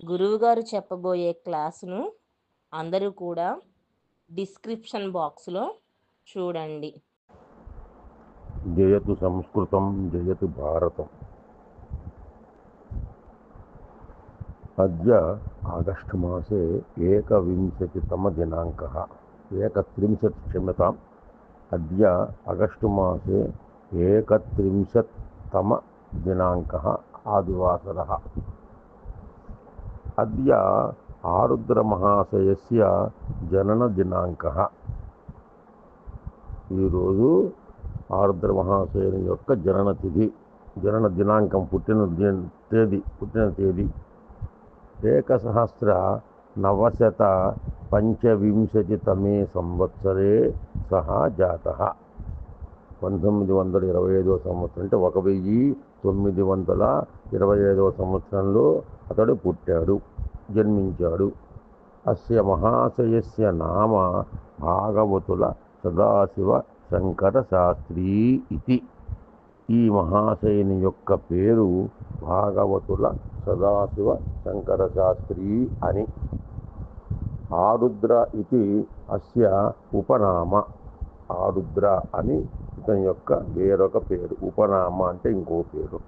గురువుగారు చెప్పబోయే క్లాసును అందరూ కూడా డిస్క్రిప్షన్ బాక్స్లో చూడండి. జయతు సంస్కృతం జయతు భారతం. అద్య ఆగస్టు మాసే ఏకవింశతితమ దినాంకः. ఏకత్రింశత్ క్షమ్యతాం. అద్య ఆగస్టు మాసే ఏకత్రింశత్తమ దినాంకः ఆదివాసరः. అద్య ఆరుద్ర మహాశయస్య జనన దినాంకः. ఈరోజు ఆరుద్ర మహాశయుని యొక్క జనన తిథి, జనన దినాంకం, పుట్టిన తేదీ 1925 సంవత్సరే సహ జాతః. 1925 సంవత్సరం అంటే 1925 సంవత్సరంలో అతడు పుట్టాడు, జన్మించాడు. అస్య మహాశయస్య నామ భాగవతుల సదాశివ శంకర శాస్త్రీ ఇతి. ఈ మహాశయుని యొక్క పేరు భాగవతుల సదాశివ శంకర శాస్త్రీ అని. ఆరుద్ర ఇది అస్య ఉపనామ. ఆరుద్ర అని ఇతని యొక్క వేరొక పేరు. ఉపనామ అంటే ఇంకో పేరు.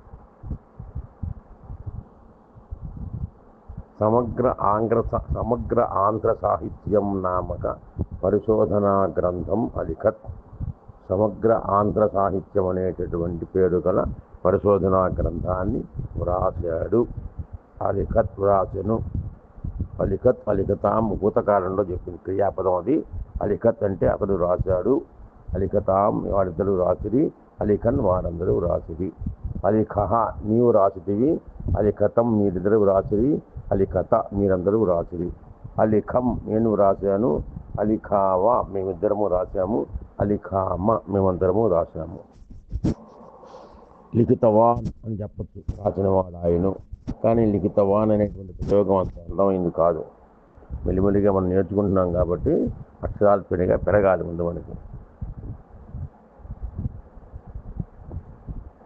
సమగ్ర ఆంధ్ర సాహిత్యం నామక పరిశోధనా గ్రంథం అలిఖత్. సమగ్ర ఆంధ్ర సాహిత్యం అనేటటువంటి పేరు గల పరిశోధనా గ్రంథాన్ని వ్రాసాడు. అలిఖత్ వ్రాసెను. అలిఖత్ అలిఖతాం భూతకాలంలో చెప్పింది క్రియాపదం అది. అలిఖత్ అంటే అతడు రాశాడు. అలిఖతాం వారిద్దరూ రాసిరి. అలిఖన్ వారందరూ రాసిరి. అలిఖహ నీవు రాసితివి. అలిఖతం మీరిద్దరూ రాసిరి. అలిఖత మీరందరూ రాసిరి. అలిఖం నేను రాశాను. అలిఖావా మేమిద్దరము రాశాము. అలిఖామ మేమందరము రాశాము. లిఖితవాన్ అని చెప్పచ్చు, రాసినవాడు ఆయను. కానీ లిఖితవాన్ అనేటువంటి ప్రయోగం అంత అందమైంది కాదు. మెల్లిమెల్లిగా మనం నేర్చుకుంటున్నాం కాబట్టి అక్షరాలు పెరగాలి ముందు మనకి.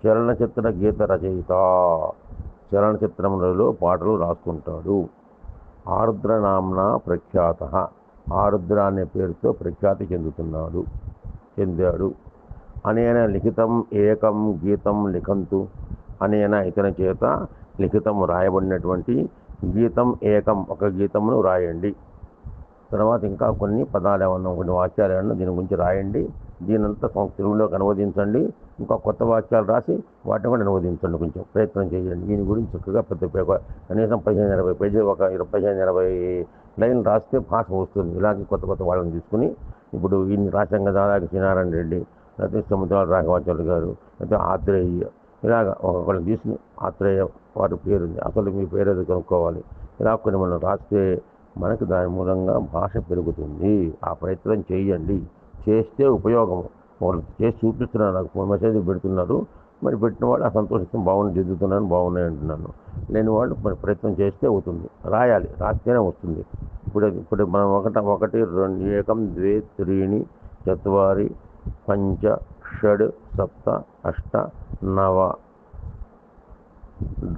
చలనచిత్ర గీత రచయిత. చలనచిత్రములలో పాటలు రాసుకుంటాడు. ఆరుద్ర నామ్న ప్రఖ్యాత. ఆరుద్ర అనే పేరుతో ప్రఖ్యాతి చెందాడు. అనేన లిఖితం ఏకం గీతం లిఖంతు. అనేన ఇతని చేత లిఖితం రాయబడినటువంటి గీతం ఏకం ఒక గీతమును రాయండి. తర్వాత ఇంకా కొన్ని పదాలు ఏమన్నా, కొన్ని వాక్యాలు ఏమన్నా దీని గురించి రాయండి. దీనంతా తెలుగులోకి అనువదించండి. ఇంకా కొత్త వాక్యాలు రాసి వాటిని కూడా అనువదించండి. కొంచెం ప్రయత్నం చేయండి. దీని గురించి చక్కగా కనీసం 15-20 పేజీలు, ఒక 15-20 లైన్లు రాస్తే భాష వస్తుంది. ఇలాగే కొత్త వాళ్ళని తీసుకుని, ఇప్పుడు ఈయన్ని రాశాం కదా, అలాగే శ్రీనారాయణ రెడ్డి, లేకపోతే సముద్రాల రాఘవాచార్యులు గారు, లేకపోతే ఆత్రేయ, ఇలాగ ఒకళ్ళని తీసుకుని ఆత్రేయ వారి పేరు ఉంది, అసలు మీ పేరు ఏదో కనుక్కోవాలి. ఇలా కొన్ని మనం రాస్తే మనకు దాని మూలంగా భాష పెరుగుతుంది. ఆ ప్రయత్నం చేయండి. చేస్తే ఉపయోగము. వాళ్ళు చేసి చూపిస్తున్నారు, నాకు ఫోన్ మెసేజ్ పెడుతున్నారు. మరి పెట్టిన వాళ్ళు ఆ సంతోషిస్తాం, బాగుంది, దిద్దుతున్నాను, బాగున్నాయి అంటున్నాను. లేని వాళ్ళు మరి ప్రయత్నం చేస్తే అవుతుంది. రాయాలి, రాస్తేనే వస్తుంది. ఇప్పుడు మనం 1, 2, ఏకం, ద్వే, త్రీణి, చత్వారి, పంచ, షడ్, సప్త, అష్ట, నవ,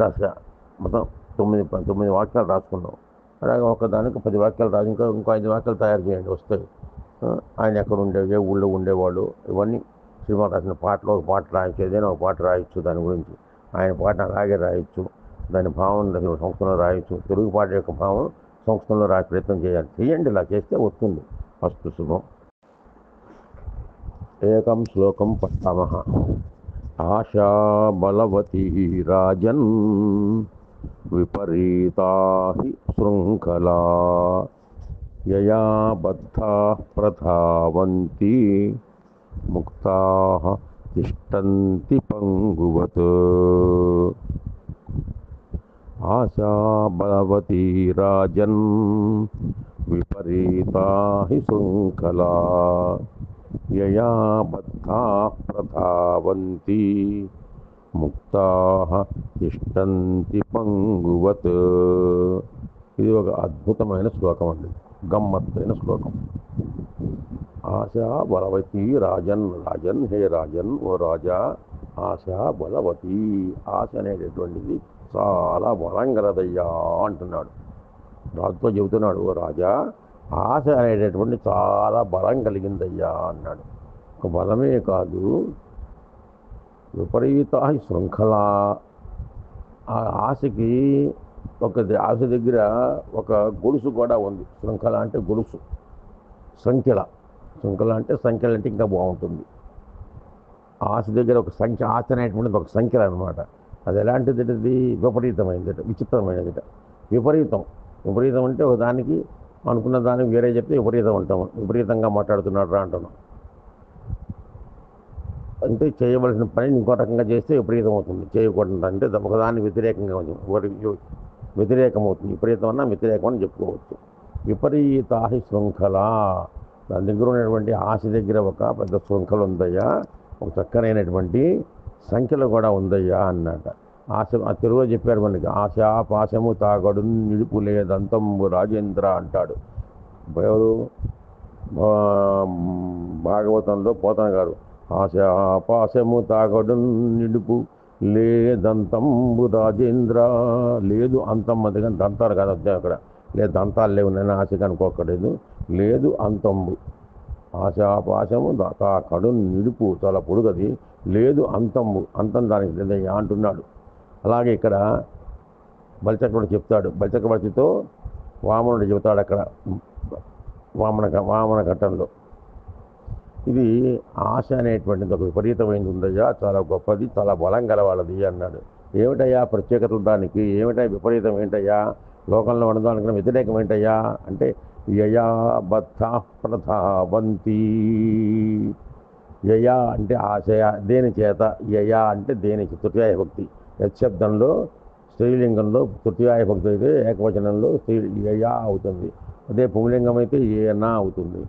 దశ, మొత్తం 9 వాక్యాలు రాసుకున్నాం. అలాగే ఒకదానికి 10 వాక్యాలు రాసి ఇంకో 5 వాక్యాలు తయారు చేయండి, వస్తాయి. ఆయన ఎక్కడ ఉండేవి, ఏ ఊళ్ళో ఉండేవాళ్ళు, ఇవన్నీ సినిమా రాసిన పాటలో ఒక పాట రాయొచ్చు, ఏదైనా ఒక పాట రాయొచ్చు. దాని గురించి ఆయన పాట అలాగే రాయొచ్చు. దాని భావం సంస్కృతంలో రాయొచ్చు. తెలుగు పాట యొక్క భావం సంస్కృతంలో రాయ ప్రయత్నం చేయండి. ఇలా చేస్తే వస్తుంది. ఫస్ట్ శుభం. ఏకం శ్లోకం పఠామః. ఆశా బలవతీ రాజన్ విపరీతా హి శృంఖలా యయా బద్ధాః ప్రధావంతి ముక్తాః తిష్టంతి పంగువత్. ఆశా బలవతీ రాజన్ విపరీతా హి శృంఖలా యయా బద్ధాః ప్రధావంతి ముక్తాః తిష్టంతి పంగువత్. ఇది ఒక అద్భుతమైన శ్లోకం అండి, గమ్మత్తైన శ్లోకం. ఆశా బలవతి రాజన్. రాజన్, హే రాజన్, ఓ రాజా. ఆశా బలవతి. ఆశ అనేటటువంటిది చాలా బలం గలదయ్యా అంటున్నాడు. రాజుతో చెబుతున్నాడు, ఓ రాజా, ఆశ అనేటటువంటి చాలా బలం కలిగిందయ్యా అన్నాడు. ఒక బలమే కాదు, విపరీత శృంఖల. ఆ ఆశకి ఆశ దగ్గర ఒక గొలుసు కూడా ఉంది. శృంఖల అంటే గొలుసు, సంఖ్యల. శృంఖల అంటే సంఖ్యలు అంటే ఇంకా బాగుంటుంది. ఆశ దగ్గర ఒక సంఖ్య, ఆశ అనేటువంటిది ఒక సంఖ్యల అనమాట. అది ఎలాంటిది? విపరీతమైనదిట, విచిత్రమైనదిట. విపరీతం అంటే ఒక దానికి అనుకున్న దానికి వేరే చెప్తే విపరీతం అంటాము. విపరీతంగా మాట్లాడుతున్నాడు రా అంటున్నాం. అంటే చేయవలసిన పని ఇంకో రకంగా చేస్తే విపరీతం అవుతుంది. చేయకూడదు అంటే ఒకదాన్ని వ్యతిరేకంగా వ్యతిరేకమవుతుంది. విపరీతం అన్నా వ్యతిరేకం అని చెప్పుకోవచ్చు. విపరీత శృంఖల. దాని దగ్గర ఉన్నటువంటి ఆశ దగ్గర ఒక పెద్ద శృంఖల ఉందయ్యా, ఒక చక్కనైనటువంటి సంఖ్యలు కూడా ఉందయ్యా అన్నట. ఆశ ఆ తెలుగులో చెప్పారు మనకి, ఆశ పాశము తాగడు నిడుపు లేదంతంబు రాజేంద్ర అంటాడు. ఎవరు? భాగవతంలో పోతన గారు, ఆశ పాశము తాగడు నిడుపు లేదంతంబు రాజేంద్ర. లేదు అంతం అది, కానీ దంతాలు కాదు అక్కడ. లేదు దంతాలు లేవు, నేను ఆశకు అనుకోకలేదు. లేదు అంతంబు, ఆశాపాశము తాకడు నిడుపు, చాలా పొడుగది. లేదు అంతంబు, అంతం దానికి లేదయ్యా అంటున్నాడు. అలాగే ఇక్కడ బలిచక్రవర్తి చెప్తాడు. బలిచక్రవర్తితో వామనుడు చెబుతాడు అక్కడ వామన ఘట్టంలో. ఇది ఆశ అనేటువంటిది ఒక విపరీతమైనది ఉందయ్యా, చాలా గొప్పది, చాలా బలం గలవాళ్ళది అన్నాడు. ఏమిటయ్యా ప్రత్యేకతలు దానికి? ఏమిటయ్యా విపరీతం ఏంటయ్యా? లోకంలో ఉన్నదానికి వ్యతిరేకం ఏంటయ్యా అంటే, యయా బద్ధ ప్రధావంతి. యయా అంటే ఆశయ, దేని చేత. యయా అంటే దేనికి, తృతీయ భక్తి. యశబ్దంలో స్త్రీలింగంలో తృతీయ భక్తి అయితే ఏకవచనంలో యయా అవుతుంది. అదే పుంలింగం అయితే ఏనా అవుతుంది.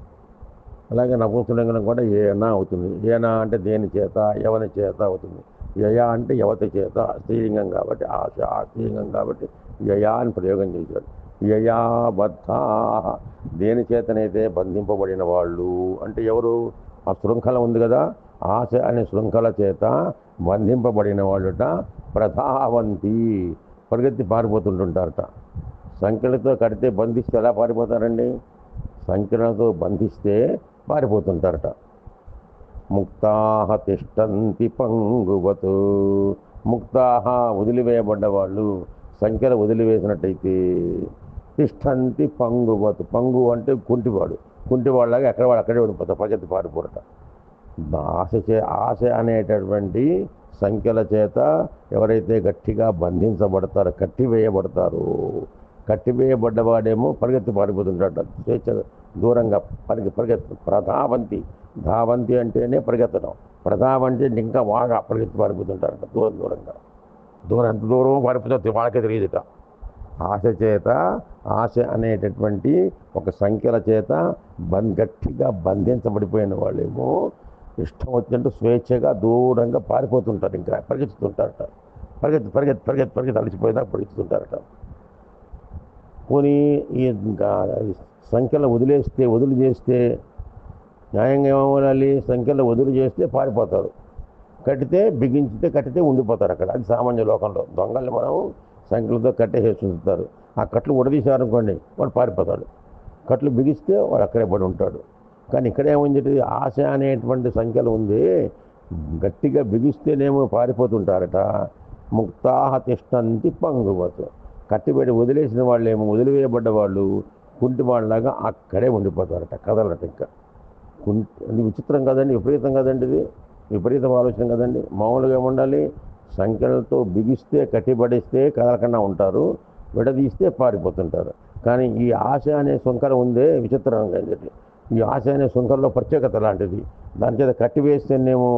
అలాగే నపుంసలింగం కూడా ఏనా అవుతుంది. ఏనా అంటే దేని చేత, ఎవని చేత అవుతుంది. యయా అంటే యవతి చేత, స్త్రీలింగం కాబట్టి ఆశ, స్త్రీలింగం కాబట్టి యయా అని ప్రయోగం చేశాడు. యయా బద్ధ, దేని చేతనైతే బంధింపబడిన వాళ్ళు అంటే ఎవరు? ఆ శృంఖల ఉంది కదా, ఆశ అనే శృంఖల చేత బంధింపబడిన వాళ్ళుట ప్రధావంతి, పరిగెత్తి పారిపోతుంటుంటారట. సంఖ్యలతో కడితే బంధిస్తే ఎలా పారిపోతారండి? సంఖ్యలతో బంధిస్తే పారిపోతుంటారట. ముక్తాహ తిష్టంతి పంగువతు. ముక్తాహ వదిలివేయబడ్డ వాళ్ళు, సంఖ్యలు వదిలివేసినట్టయితే తిష్టంతి పంగువతు. పంగు అంటే కుంటివాళ్ళగా ఎక్కడ వాళ్ళు అక్కడే ఉండిపోతారు, పరిగెత్తి పారిపోరట. ఆశ అనేటటువంటి సంఖ్యల చేత ఎవరైతే గట్టిగా బంధించబడతారో, కట్టివేయబడ్డవాడేమో పరిగెత్తి పారిపోతుంటాడు. స్వేచ్ఛ దూరంగా ప్రధావంతి. ధావంతి అంటేనే పరిగెత్తడం, ప్రధావంతి ఇంకా బాగా పరిగెత్తి పారిపోతుంటారట. ఎంత దూరం పారిపోతే వాళ్ళకే తెలియదుట. ఆశ అనేటటువంటి ఒక సంఖ్యల చేత గట్టిగా బంధించబడిపోయిన వాళ్ళేమో ఇష్టం వచ్చినట్టు స్వేచ్ఛగా దూరంగా పారిపోతుంటారు, ఇంకా పరిగెత్తుతుంటారట. పరిగెత్తి అలసిపోయేదాకా పరిగెత్తుతుంటారట. పోనీ ఈ సంఖ్యలు వదిలి చేస్తే న్యాయంగా ఏమవ్వాలి? సంఖ్యలు వదిలి చేస్తే పారిపోతారు, కట్టితే ఉండిపోతారు అక్కడ. అది సామాన్య లోకంలో. దొంగల్ని మనం సంఖ్యలతో కట్టేసేసి ఉంచుతారు. ఆ కట్లు ఉడదీశారనుకోండి, వాడు పారిపోతాడు. కట్లు బిగిస్తే వాడు అక్కడే పడి ఉంటాడు. కానీ ఇక్కడ ఏముంది? ఆశ అనేటువంటి సంఖ్యలు ఉంది, గట్టిగా బిగిస్తేనేమో పారిపోతుంటారట. ముక్తాహ తిష్టంతి పంగువతు. కట్టిబెట్టి వదిలేసిన వాళ్ళేమో, వదిలివేయబడ్డ వాళ్ళు కుంటి వాళ్ళలాగా అక్కడే ఉండిపోతారట, కదలట. ఇంకా అది విచిత్రం కదండి, విపరీతం కదండి, ఇది విపరీతం ఆలోచన కదండి. మామూలుగా ఏముండాలి? సంఖ్యలతో బిగిస్తే, కట్టిబడిస్తే కదలకుండా ఉంటారు, విడదీస్తే పారిపోతుంటారు. కానీ ఈ ఆశ అనే శృంఖల ఉందే విచిత్రంగా. ఈ ఆశ అనే శృంఖలలో ప్రత్యేకత లాంటిది. దాని చేత కట్టివేస్తేనేమో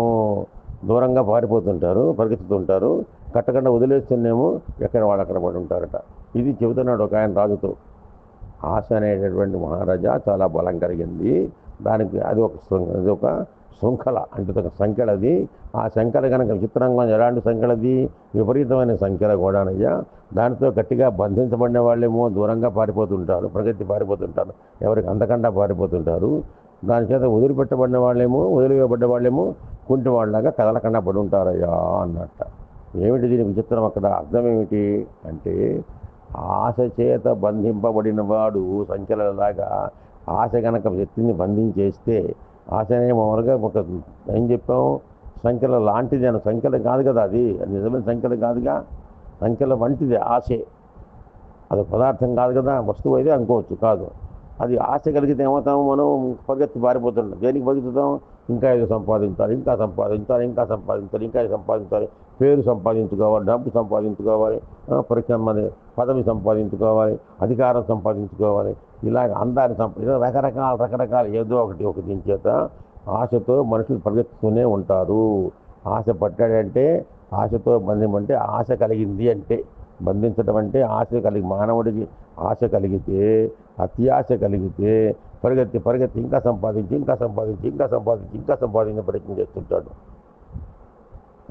దూరంగా పారిపోతుంటారు, పరిగెత్తుతుంటారు. కట్టకుండా వదిలేస్తేనేమో ఎక్కడ వాళ్ళు అక్కడ పడి ఉంటారట. ఇది చెబుతున్నాడు ఒక ఆయన రాజుతో. ఆశ అనేటటువంటి మహారాజా చాలా బలం కలిగింది. దానికి అది ఒక శృంఖల అంటే ఒక సంఖ్యలది. ఆ సంఖ్యల కనుక విచిత్రంగా ఎలాంటి సంఖ్యలది? విపరీతమైన సంఖ్యల కూడానయ్యా. దానితో గట్టిగా బంధించబడిన వాళ్ళేమో దూరంగా పారిపోతుంటారు, పరిగెత్తి పారిపోతుంటారు, ఎవరికి అందకుండా పారిపోతుంటారు. దాని చేత వదిలివేయబడ్డ వాళ్ళేమో కుంటి వాళ్ళలాగా కదలకుండా పడి ఉంటారయ్యా అన్నట్ట. ఏమిటి దీని విచిత్రం? అక్కడ అర్థం ఏమిటి అంటే, ఆశ చేత బంధింపబడిన వాడు సంఖ్యలలాగా ఆశ కనుక వ్యక్తిని బంధించేస్తే ఆశనే మామూలుగా ఒక ఏం చెప్పాము సంఖ్యల లాంటిది అని సంఖ్యలు కాదు కదా అది నిజమైన సంఖ్యలు కాదుగా సంఖ్యల వంటిది ఆశే అది పదార్థం కాదు కదా వస్తువు అయితే అనుకోవచ్చు కాదు అది ఆశ కలిగితే ఏమవుతాము మనం పరిగెత్తి పారిపోతుంటాం దేనికి బతుకుతాం ఇంకా ఇది సంపాదించాలి ఇంకా సంపాదించాలి ఇంకా సంపాదించాలి ఇంకా ఇది సంపాదించాలి పేరు సంపాదించుకోవాలి డబ్బు సంపాదించుకోవాలి పరిశ్రమ పదవి సంపాదించుకోవాలి అధికారం సంపాదించుకోవాలి ఇలాగ అందాన్ని రకరకాల ఏదో ఒకటి దీని చేత ఆశతో మనుషులు పరిగెత్తుతూనే ఉంటారు ఆశ పట్టాడంటే ఆశతో బంధింపంటే ఆశ కలిగింది అంటే బంధించడం అంటే ఆశ కలిగి మానవుడికి ఆశ కలిగితే అత్యాశ కలిగితే పరిగెత్తి ఇంకా సంపాదించి ప్రయత్నం చేస్తుంటాడు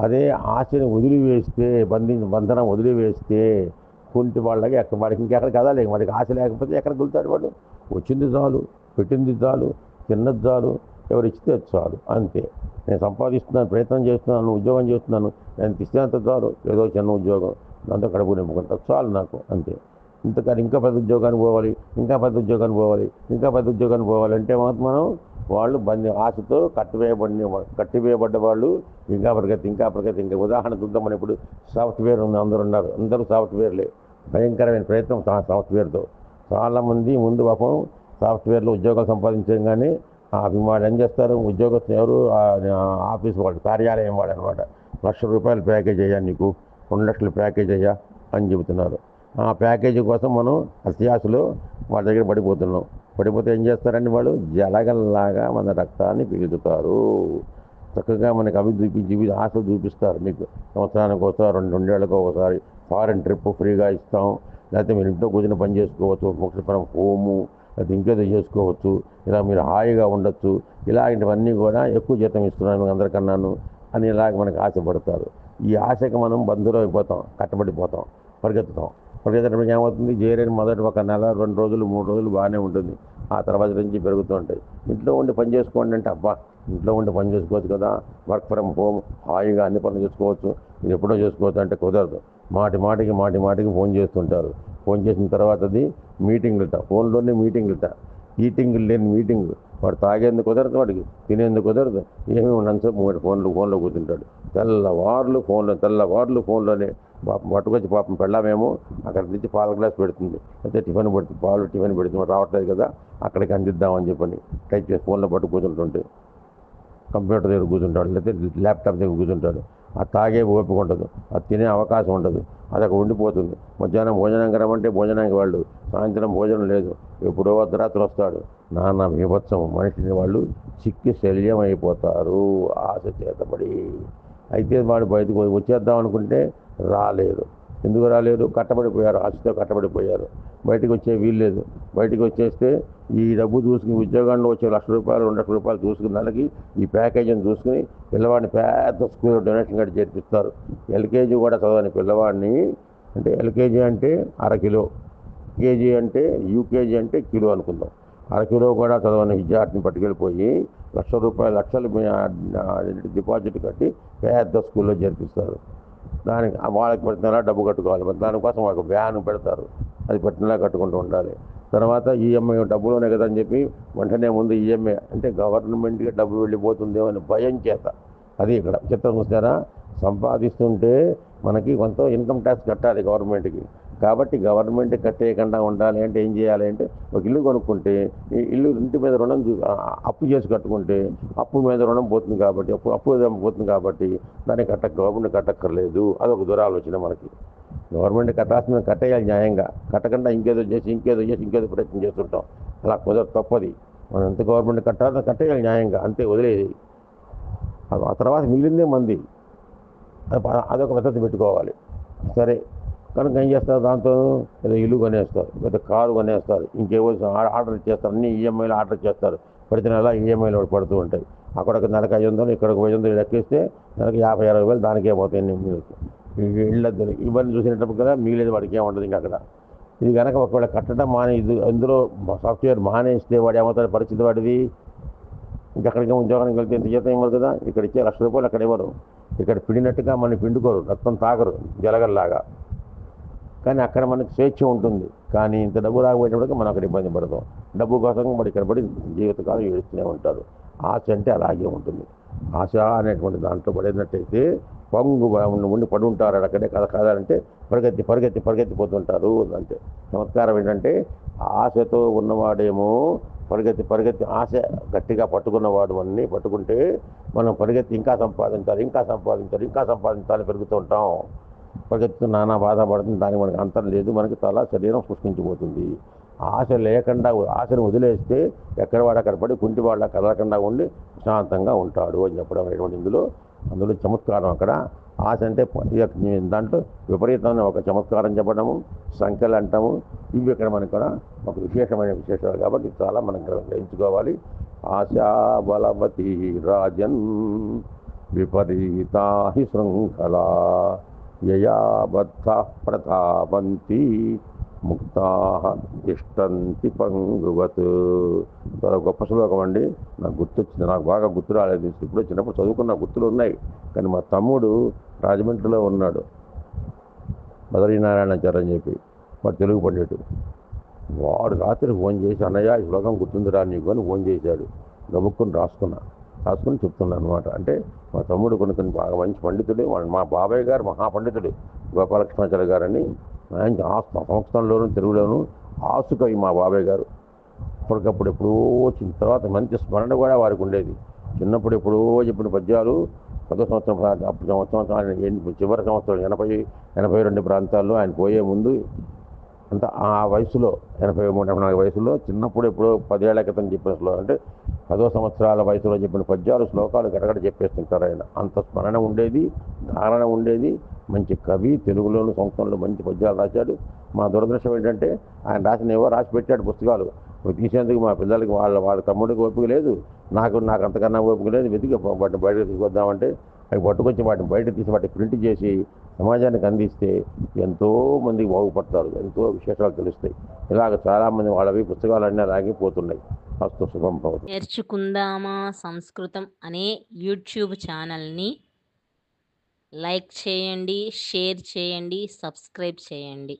అదే ఆశని వదిలివేస్తే బంధనం వదిలివేస్తే కుంటి వాళ్ళకి వాడికి ఇంకెక్కడికి కదలేదు వాడికి ఆశ లేకపోతే ఎక్కడికి వెళ్తాడు వాడు వచ్చింది చాలు పెట్టింది చాలు తిన్నది చాలు ఎవరు ఇచ్చితే చాలు అంతే నేను సంపాదిస్తున్నాను ప్రయత్నం చేస్తున్నాను ఉద్యోగం చేస్తున్నాను నేను ఇచ్చినంత చాలు ఏదో చిన్న ఉద్యోగం దాంతో కడుపు నింపుకుంటా చాలు నాకు అంతే ఇంతకాదు ఇంకా పెద్ద ఉద్యోగానికి పోవాలి ఇంకా పెద్ద ఉద్యోగానికి పోవాలంటే మనం వాళ్ళు ఆశతో కట్టివేయబడ్డ వాళ్ళు ఇంకా ప్రగతి ఇంకా ఉదాహరణ చూద్దాం మనం ఇప్పుడు సాఫ్ట్వేర్ ఉంది అందరూ సాఫ్ట్వేర్లే భయంకరమైన ప్రయత్నం సాఫ్ట్వేర్తో చాలామంది ముందు పాపం సాఫ్ట్వేర్లో ఉద్యోగాలు సంపాదించడం కానీ వాళ్ళు ఏం చేస్తారు ఉద్యోగస్తులు ఎవరు ఆఫీస్ వాళ్ళు కార్యాలయం వాడు అనమాట ₹1,00,000 ప్యాకేజ్ అయ్యా నీకు 2 లక్షల ప్యాకేజ్ అయ్యా అని చెబుతున్నారు ఆ ప్యాకేజీ కోసం మనం అత్యాశలో వాళ్ళ దగ్గర పడిపోతే ఏం చేస్తారండి వాళ్ళు జలగల్లాగా మన రక్తాన్ని పీలుతారు చక్కగా మనకి అవి చూపించి ఆశలు చూపిస్తారు మీకు సంవత్సరానికి ఒకసారి రెండేళ్ళకి ఒకసారి ఫారెన్ ట్రిప్ ఫ్రీగా ఇస్తాం లేకపోతే మీరు ఇంట్లో కూర్చొని పని చేసుకోవచ్చు మోక్షపరం హోము లేకపోతే ఇంకేదో చేసుకోవచ్చు ఇలా మీరు హాయిగా ఉండొచ్చు ఇలాంటివన్నీ కూడా ఎక్కువ జీతం ఇస్తున్నాను మీకు అందరికన్నాను అని ఇలాగ మనకు ఆశపడతారు ఈ ఆశకు మనం బంధువులు అయిపోతాం కట్టబడిపోతాం పరిగెత్తడం ఏమవుతుంది చేరిన మొదటి 1 నెల 2 రోజులు 3 రోజులు బాగానే ఉంటుంది ఆ తర్వాత నుంచి పెరుగుతూ ఉంటాయి ఇంట్లో ఉండి పని చేసుకోండి అంటే అబ్బా ఇంట్లో ఉండి పని చేసుకోవచ్చు కదా వర్క్ ఫ్రమ్ హోమ్ హాయిగా అన్ని పనులు చేసుకోవచ్చు మీరు ఎప్పుడో చేసుకోవచ్చు అంటే కుదరదు మాటికి ఫోన్ చేస్తుంటారు ఫోన్ చేసిన తర్వాత అది మీటింగ్లుట ఫోన్లోనే మీటింగ్లుట ఈటింగ్లు లేని మీటింగ్ వాడు తాగేందుకు కుదరదు వాడికి తినేందుకు కుదరదు ఏమీ ఉండదు ఫోన్లో కూర్చుంటాడు తెల్లవార్లు ఫోన్లోనే పట్టుకొచ్చి పాపం పెళ్ళామేమో అక్కడ నుంచి పాల గ్లాస్ పెడుతుంది అయితే టిఫిన్ పెడుతుంది రావట్లేదు కదా అక్కడికి అందిద్దామని చెప్పని టైప్ చేసి ఫోన్లో పట్టు కూర్చుంటుంటే కంప్యూటర్ దగ్గర కూర్చుంటాడు లేకపోతే ల్యాప్టాప్ దగ్గర కూర్చుంటాడు అది తాగే ఓపిక ఉండదు అది తినే అవకాశం ఉండదు అది అక్కడ ఉండిపోతుంది మధ్యాహ్నం భోజనం కరమంటే భోజనానికి వాళ్ళు సాయంత్రం భోజనం లేదు ఎప్పుడో అర్ధరాత్రి వస్తాడు నాన్న బీభత్సం మనిషిని వాళ్ళు చిక్కి శల్యం అయిపోతారు ఆశ చేతబడి అయితే వాడు బయటకు వచ్చేద్దాం అనుకుంటే రాలేరు ఎందుకు రాలేరు కట్టబడిపోయారు ఆశతో కట్టబడిపోయారు బయటకు వచ్చే వీల్లేదు బయటకు వచ్చేస్తే ఈ డబ్బు చూసుకుని ఉద్యోగాల్లో వచ్చే ₹1,00,000 ₹2,00,000 చూసుకున్న దానికి ఈ ప్యాకేజీని చూసుకుని పిల్లవాడిని పెద్ద స్కూల్లో డొనేషన్ కట్టి చేర్పిస్తారు ఎల్కేజీ కూడా చదవని పిల్లవాడిని అంటే ఎల్కేజీ అంటే అరకిలో కేజీ అంటే యూకేజీ అంటే కిలో అనుకుందాం అరకిలో కూడా చదవని విద్యార్థిని పట్టుకెళ్ళిపోయి లక్షలు డిపాజిట్ కట్టి పెద్ద స్కూల్లో చేర్పిస్తారు దానికి వాళ్ళకి పెట్టినలా డబ్బు కట్టుకోవాలి దానికోసం వాళ్ళకి వ్యాన్ పెడతారు అది పెట్టినలా కట్టుకుంటూ ఉండాలి తర్వాత ఈఎంఐ డబ్బులోనే కదా అని చెప్పి వెంటనే ముందు ఈఎంఐ అంటే గవర్నమెంట్కి డబ్బు వెళ్ళిపోతుందేమో అని భయం చేత అది ఇక్కడ చిత్రం చూస్తారా సంపాదిస్తుంటే మనకి కొంత ఇన్కమ్ ట్యాక్స్ కట్టాలి గవర్నమెంట్కి కాబట్టి గవర్నమెంట్ కట్టేయకుండా ఉండాలి అంటే ఏం చేయాలి అంటే ఒక ఇల్లు కొనుక్కుంటే ఇంటి మీద రుణం అప్పు చేసి కట్టుకుంటే అప్పు మీద రుణం పోతుంది కాబట్టి అప్పు పోతుంది కాబట్టి దాన్ని గవర్నమెంట్ కట్టక్కర్లేదు అదొక దురాలోచన మనకి గవర్నమెంట్ కట్టాల్సిన కట్టేయాలి న్యాయంగా కట్టకుండా ఇంకేదో చేసి ప్రయత్నం చేస్తుంటాం అలా కుదరదు తప్పది మనం ఎంత గవర్నమెంట్ కట్టాలో కట్టేయాలి న్యాయంగా అంతే వదిలేది ఆ తర్వాత మిగిలిందే మంది అదొక పద్ధతి పెట్టుకోవాలి సరే కనుక ఏం చేస్తారు దాంతో ఏదో ఇల్లు కొనేస్తారు లేదా కారు కొనేస్తారు ఇంకేవో ఆర్డర్ చేస్తారు అన్ని ఈఎంఐలు ఆర్డర్ చేస్తారు ప్రతి నెల ఈఎంఐలు పడుతూ ఉంటాయి అక్కడికి నెలకు 500 ఇక్కడికి 500 లెక్కిస్తే నెలకు 50-60 వేలు దానికే పోతాయి ఇళ్ళ ఇవన్నీ చూసినప్పుడు కదా మిగిలేదు వాడికి ఏముంటుంది ఇంకా అక్కడ ఇది కనుక ఒకవేళ కట్టడం అందులో సాఫ్ట్వేర్ మానేస్తే వాడు ఏమవుతాడు పరిస్థితి వాడిది ఇంకెక్కడికి ఉద్యోగానికి వెళ్తే ఇంత జీతం ఇవ్వరు కదా ఇక్కడ ఇచ్చే ₹1,00,000 అక్కడ ఇవ్వరు ఇక్కడ పిండినట్టుగా మనం పిండుకోరు రక్తం తాగరు జలగల్లాగా కానీ అక్కడ మనకు స్వేచ్ఛ ఉంటుంది. కానీ ఇంత డబ్బు రాకపోయేటప్పటికి మనం అక్కడ ఇబ్బంది పడతాం. డబ్బు కోసం మరి ఇక్కడ పడి జీవితకాలం ఏడుస్తూనే ఉంటారు. ఆశ అంటే అలాగే ఉంటుంది. ఆశ అనేటువంటి దాంట్లో పడినట్టయితే పొంగు ఉండి పడి ఉంటారు అక్కడే. కథ కాదంటే పరిగెత్తిపోతుంటారు. అంటే చమత్కారం ఏంటంటే ఆశతో ఉన్నవాడేమో పరిగెత్తి ఆశ గట్టిగా పట్టుకున్నవాడు అన్నీ పట్టుకుంటే మనం పరిగెత్తి ఇంకా సంపాదించాలి పెరుగుతూ ఉంటాం. పరిగెత్తు నానా బాధపడుతుంది. దానికి మనకి అంతం లేదు. మనకి చాలా శరీరం సృష్టించిపోతుంది. ఆశ లేకుండా ఆశను వదిలేస్తే ఎక్కడ వాడు అక్కడ పడి కుంటి వాళ్ళ కదలకుండా ఉండి ప్రశాంతంగా ఉంటాడు అని చెప్పడం అనేటువంటి అందులో చమత్కారం. అక్కడ ఆశ అంటే దాంట్లో విపరీతమైన ఒక చమత్కారం చెప్పడము, సంఖ్యలు అంటాము. ఇవి ఇక్కడ మనకు కూడా ఒక విశేషాలు కాబట్టి చాలా మనం గ్రహించుకోవాలి. ఆశా బలవతి రాజన్ విపరీతా హి శృంఖలా యయా బద్ధ ప్రతాపంతి ముక్తా తిష్టంతి పంగువత్. చాలా గొప్ప శ్లోకం అండి. నాకు గుర్తొచ్చింది. నాకు బాగా గుర్తు రాలేదు. ఇప్పుడు చిన్నప్పుడు చదువుకున్న గుర్తులు ఉన్నాయి. కానీ మా తమ్ముడు రాజమండ్రిలో ఉన్నాడు, బదరీనారాయణాచార్య అని చెప్పి, వాడు తెలుగు పండితుడు. వాడు రాత్రి ఫోన్ చేసి, అన్నయ్య ఈ శ్లోకం గుర్తుందిరా నీకు అని ఫోన్ చేశాడు. గబుక్కుని రాసుకుని చెప్తున్నాను అనమాట. అంటే మా తమ్ముడు కొన్ని బాగా మంచి పండితుడు. మా బాబాయ్ గారు మహాపండితుడు గోపాలకృష్ణాచార్య గారని. ఆయన సంస్కృతంలోను తెలుగులోను ఆసుకవి మా బాబాయ్ గారు. అప్పటికప్పుడు ఎప్పుడో వచ్చిన తర్వాత మంచి స్మరణ కూడా వారికి ఉండేది. చిన్నప్పుడు ఎప్పుడో చెప్పిన పద్యాలు 10వ సంవత్సరం అప్పుడు చివరి సంవత్సరం 82 ప్రాంతాల్లో ఆయన పోయే ముందు అంత ఆ వయసులో 83-84 వయసులో చిన్నప్పుడు ఎప్పుడో 10 ఏళ్ల క్రితం చెప్పిన శ్లోకం అంటే 10వ సంవత్సరాల వయసులో చెప్పిన పద్యాలు శ్లోకాలు గడగడ చెప్పేస్తుంటారు ఆయన. అంత స్మరణ ఉండేది, ధారణ ఉండేది. మంచి కవి, తెలుగులోను సంస్కృతంలో మంచి పద్యాలు రాశాడు. మా దురదృష్టం ఏంటంటే ఆయన రాసి పెట్టాడు పుస్తకాలు. తీసేందుకు మా పిల్లలకి వాళ్ళ తమ్ముడికి ఓపిక లేదు, నాకు అంతకన్నా ఓపిక లేదు. వెతికి వాటిని బయటకు తీసుకొద్దామంటే అవి పట్టుకొచ్చి వాటిని బయట తీసి వాటిని ప్రింట్ చేసి సమాజానికి అందిస్తే ఎంతో మందికి బాగుపడతారు, ఎంతో విశేషాలు తెలుస్తాయి. ఇలాగ చాలామంది వాళ్ళవి పుస్తకాలన్నీ అలాగిపోతున్నాయి. అస్తు శుభం భవతు. నేర్చుకుందామా సంస్కృతం అనే యూట్యూబ్ ఛానల్ని లైక్ చేయండి, షేర్ చేయండి, సబ్స్క్రైబ్ చేయండి.